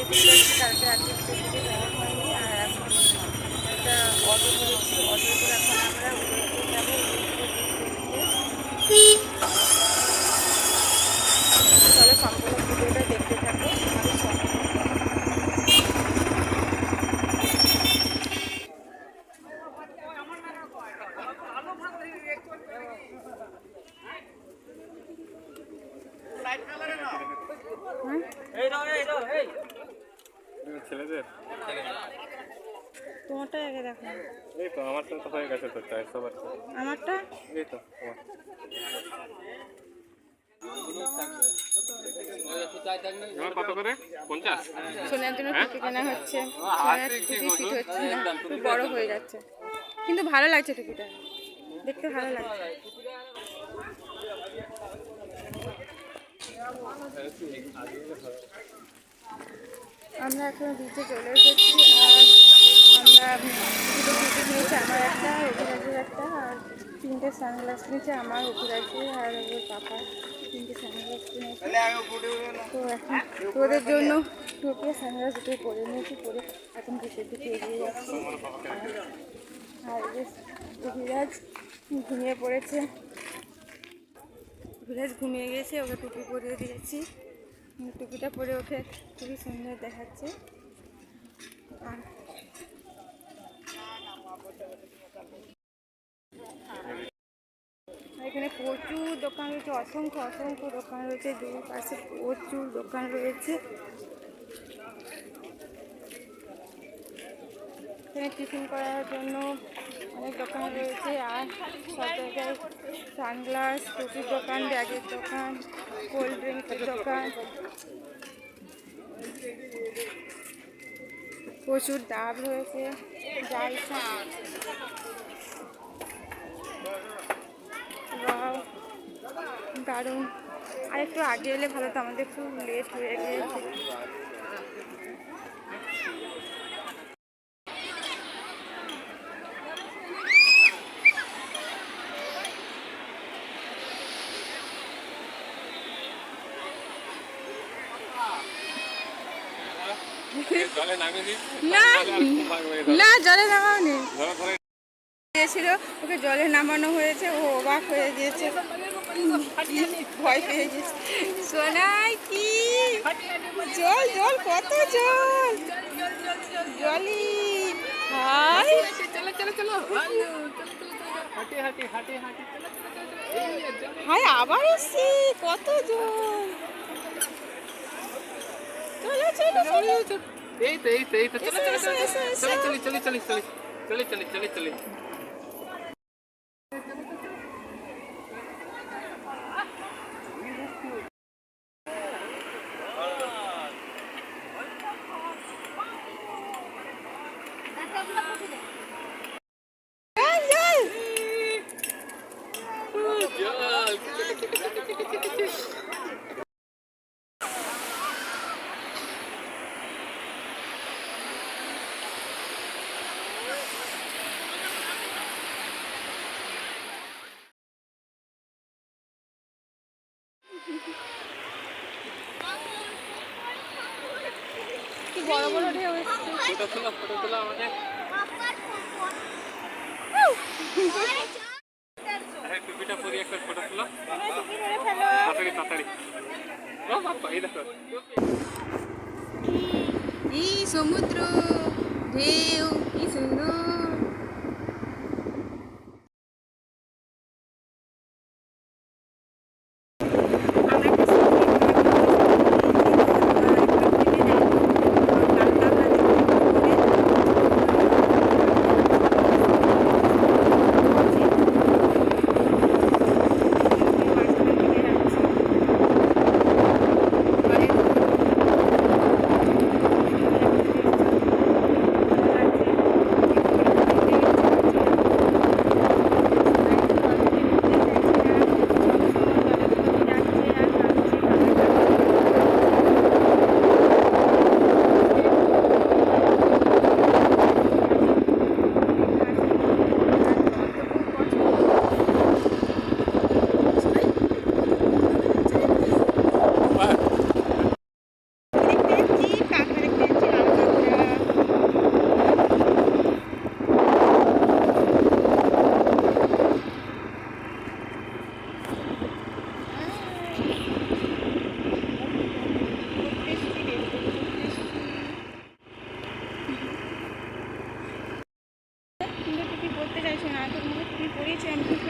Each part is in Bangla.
দেখতে পাচ্ছি কালকে রাত্রে থেকে যাওয়া হয়নি। আর এখন একটা অটো ধরেছি, অটোর করে এখন আমরা উদয়পুর যাবো। চলো সম্পূর্ণ ভিডিওটা দেখতে থাকো আমাদের সঙ্গে। ছেলেদের তোমারটা আগে দেখো। এই তো আমারটা তো হয়ে গেছে তো 400 বাচ্চা। আমারটা এই তো তোমার কত করে 50? সোনার জন্য টুপি কেনা হচ্ছে। সোনার টুপি ফিট হচ্ছে না, একটু বড় হয়ে যাচ্ছে, কিন্তু ভালো লাগছে টুপিটা, দেখতে ভালো লাগছে। আমরা এখন বিচে চলে এসেছি। আর আমরা দুটো টুপি নিয়েছি, আমার একটা, অভিরাজের একটা, আর 3টে সানগ্লাস নিয়েছে আমার, অভিরাজের আর ওর পাপা 3টে সানগ্লাস কিনেছে। তো এখন ওদের জন্য টুপি সানগ্লাস দুটোই পরে নিয়েছি, পরে এখন বিচের দিকে এগিয়ে যাচ্ছি। আর অভিরাজ ঘুমিয়ে পড়েছে, অভিরাজ ঘুমিয়ে গেছে, ওকে টুপি পরিয়ে দিয়েছি। টুপিটা পরে ওকে খুবই সুন্দর দেখাচ্ছে। আর এখানে প্রচুর দোকান রয়েছে, অসংখ্য অসংখ্য দোকান রয়েছে, দুই পাশে প্রচুর দোকান রয়েছে। এখানে টিফিন করার জন্য অনেক দোকান রয়েছে। আর সব জায়গায় সানগ্লাস, টুপির দোকান, ব্যাগের দোকান, কোল্ড ড্রিঙ্কসের দোকান, প্রচুর দাম রয়েছে। যাই দারুণ। আর একটু আগে এলে ভালো তো, আমাদের খুব লেট হয়ে গিয়েছে। না জলে নামাওনি, দিয়েছিল ওকে জলে নামানো হয়েছে, ও অবাক হয়ে গিয়েছে, ভয় পেয়ে গেছে। সোনাই কি জল, জল কত জল, জলি হাই, চলো চলো চলো, হাই আবার এসছি, কত জল, চলো চলো চলো, এই তো চলো চলো চলো চলো চলো চলো চলো চলো চলো। কি বড় বড় ঢেউ এসছে। ফটো তোলা আমাদের। টুপিটা পরি একটা ফটো তোলা, তাড়াতাড়ি তাড়াতাড়ি। ও বাবা এই দেখো কি সমুদ্র ঢেউ, কি সুন্দর।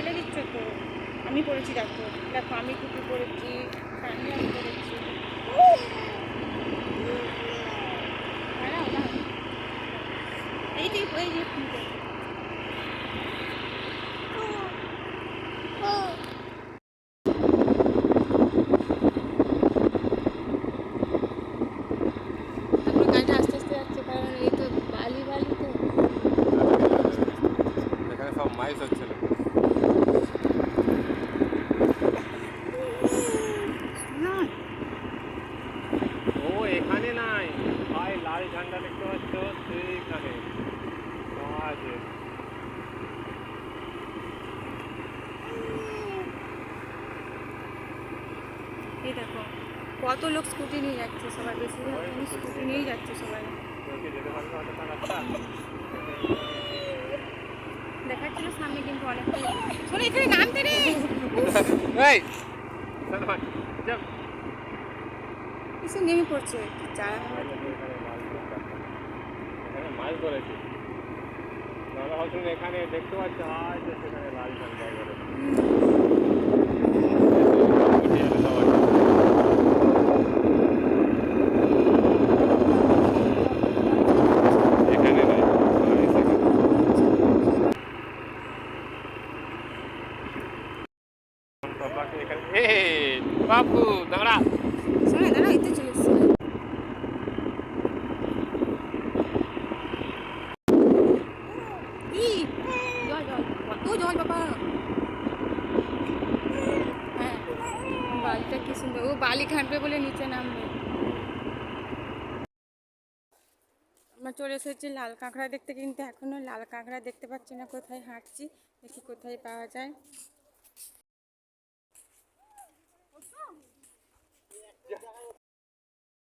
ফেলে দিচ্ছ তো। আমি পড়েছি, দেখো দেখো আমি টুপি পরেছি, আমি পড়েছি। এই যে গাড়িটা আস্তে আস্তে যাচ্ছে, কারণ এই তো বালি বালি তো। এখানে সব মাইস হচ্ছিল। ও এখানে নাই ভাই, লাল ঝান্ডা দেখতে পাচ্ছ সেইখানে আছে। এই দেখো কত লোক স্কুটি নিয়ে যাচ্ছে, সবাই বেশিরভাগ স্কুটি নিয়েই যাচ্ছে সবাই। যেতে পারবে অতটা রাস্তা? দেখাচ্ছিল সামনে কিন্তু অনেকটাই। শোনো এখানে নামতে রে। এই চলো ভাই যাও। কিছু নেমে পড়ছে কি চারা এখানে মাছ ধরেছে। দাদা হয়তো এখানে দেখতে পাচ্ছ আজ সেখানে লাল ঝান্ডা করে। এখানে নাই বাবু দাঁড়া। শোনো দাঁড়া, এতে চলে এসছে। কি জল জল, কত জল বাবা। হ্যাঁ বালিটা কি সুন্দর, ও বালি ঘাঁটবে বলে নিচে নামবে। আমরা চলে এসেছি লাল কাঁকড়া দেখতে, কিন্তু এখনো লাল কাঁকড়া দেখতে পাচ্ছি না। কোথায় হাঁটছি, দেখি কোথায় পাওয়া যায়।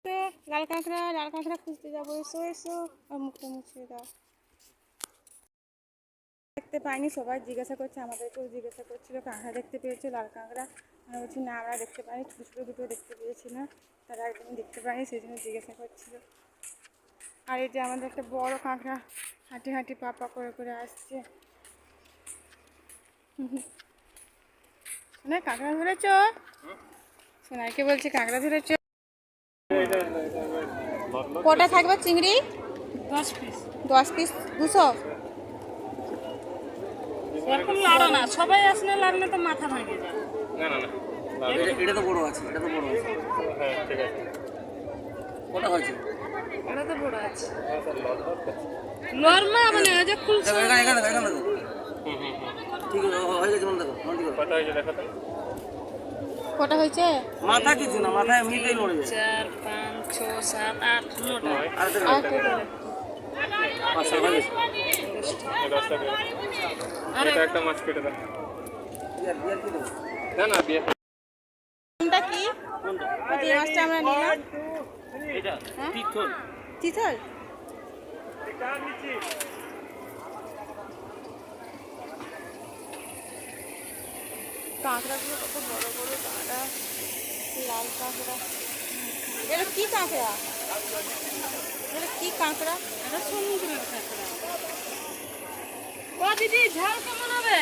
তো লাল কাঁকড়া খুঁজতে যাবো, এসো এসো। আর মুখটা মুছিয়ে দাও। দেখতে পাইনি, সবাই জিজ্ঞাসা করছে, আমাদেরকেও জিজ্ঞাসা করছিল কাঁকড়া দেখতে পেয়েছো লাল কাঁকড়া। আমরা বলছি না আমরা দেখতে পাইনি, ছোটো ছোটো দুটো দেখতে পেয়েছি না, তারা একদম দেখতে পাইনি, সেই জন্য জিজ্ঞাসা করছিল। আর এই যে আমাদের একটা বড় কাঁকড়া হাঁটি হাঁটি পা পা করে করে আসছে। শোনা কাঁকড়া ধরেছ? সোনাইকে বলছি কাঁকড়া ধরেছ? কটা থাকবে চিংড়ি? 10 পিস। 10 পিস 200? এরকম লাড়ো না, সবাই আসলে লাড়লে তো মাথা ভাঙে যায়। না না না এটা তো বড় আছে, এটা তো বড় আছে। হ্যাঁ ঠিক আছে। কটা হয়েছে? এটা তো বড় আছে। লরমা মানে ওই যে খুলছে। দেখো এখানে দেখো, এখানে দেখো। ঠিক আছে, হয়ে গেছে, মনে দেখো, মনে দেখো। কত হয়েছে দেখো তো। কটা হয়েছে? মাথা কিছু না, মাথায় এমনিতেই মরে যায়। 4 5 6 7 8 9টা। আর দেখো, আর কটা? পাঁচটা হয়ে গেছে। দশটা দিয়ে আরে এটা একটা মাছ কেটে দাও। বিয়ার বিয়ার কি দেবো? না না বিয়ে কোনটা কি? ওই যে মাছটা আমরা নিলাম। এটা হ্যাঁ? পিথল। চিতল? কাঁকড়াগুলো কত বড় বড় কাঁকড়া, লাল কাঁকড়া। এটা কি কাঁকড়া? এটা কি কাঁকড়া? এটা সমুদ্রের কাঁকড়া। ও দিদি ঝাল কেমন হবে?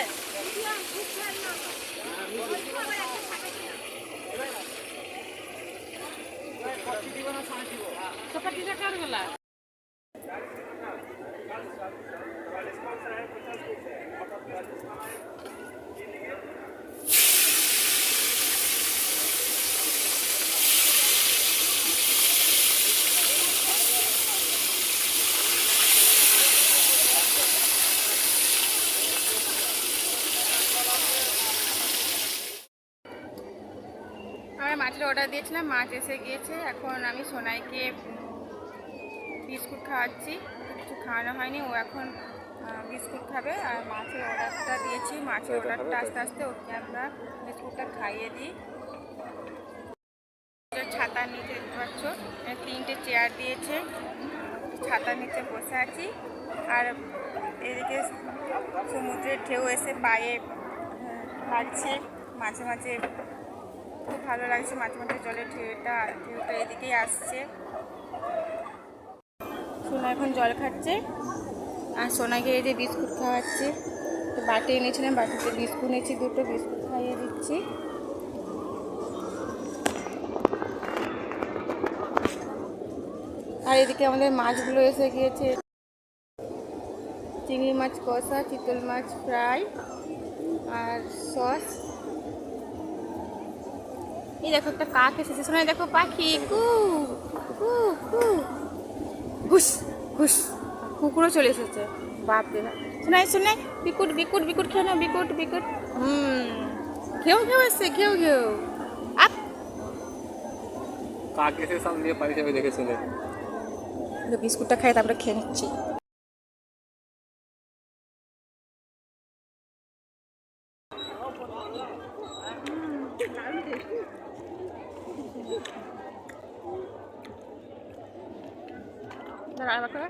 চপাটিটা কার গলা? আমরা মাছের অর্ডার দিয়েছিলাম, মাছ এসে গিয়েছে। এখন আমি সোনাইকে বিস্কুট খাওয়াচ্ছি, কিছু খাওয়ানো হয়নি, ও এখন বিস্কুট খাবে। আর মাছের অর্ডারটা দিয়েছি, মাছের অর্ডারটা আস্তে আস্তে ওকে আমরা বিস্কুটটা খাইয়ে দিই। ছাতার নিচে দেখতে পাচ্ছ 3টে চেয়ার দিয়েছে, ছাতার নিচে বসে আছি। আর এদিকে সমুদ্রের ঢেউ এসে পায়ে লাগছে, মাঝে মাঝে খুব ভালো লাগছে, মাঝে মাঝে জলের ঢেউটা এদিকেই আসছে। সোনা এখন জল খাচ্ছে, আর সোনাকে এই যে বিস্কুট খাওয়াচ্ছে। তো বাটি এনেছিলাম, বাটিতে বিস্কুট নিয়েছি, দুটো বিস্কুট খাইয়ে দিচ্ছি। আর এদিকে আমাদের মাছগুলো এসে গিয়েছে, চিংড়ি মাছ কষা, চিতল মাছ ফ্রাই আর সস। এই দেখো একটা কাক এসেছে, শোনায় দেখো পাখি কু কু কু, ঘুষ ঘুষ, কুকুরও চলে এসেছে। বাপরে বাপ, শোনায় শোনায়, বিকুট বিকুট বিকুট, খেও না বিকুট বিকুট, ঘেউ ঘেউ এসছে, ঘেউ ঘেউ। আপ, কাক এসে সামনে দিয়ে পানি যাবে দেখে শুনে। বিস্কুটটা খাই তারপরে খেয়ে নিচ্ছি। দাঁড়া, আবার করে।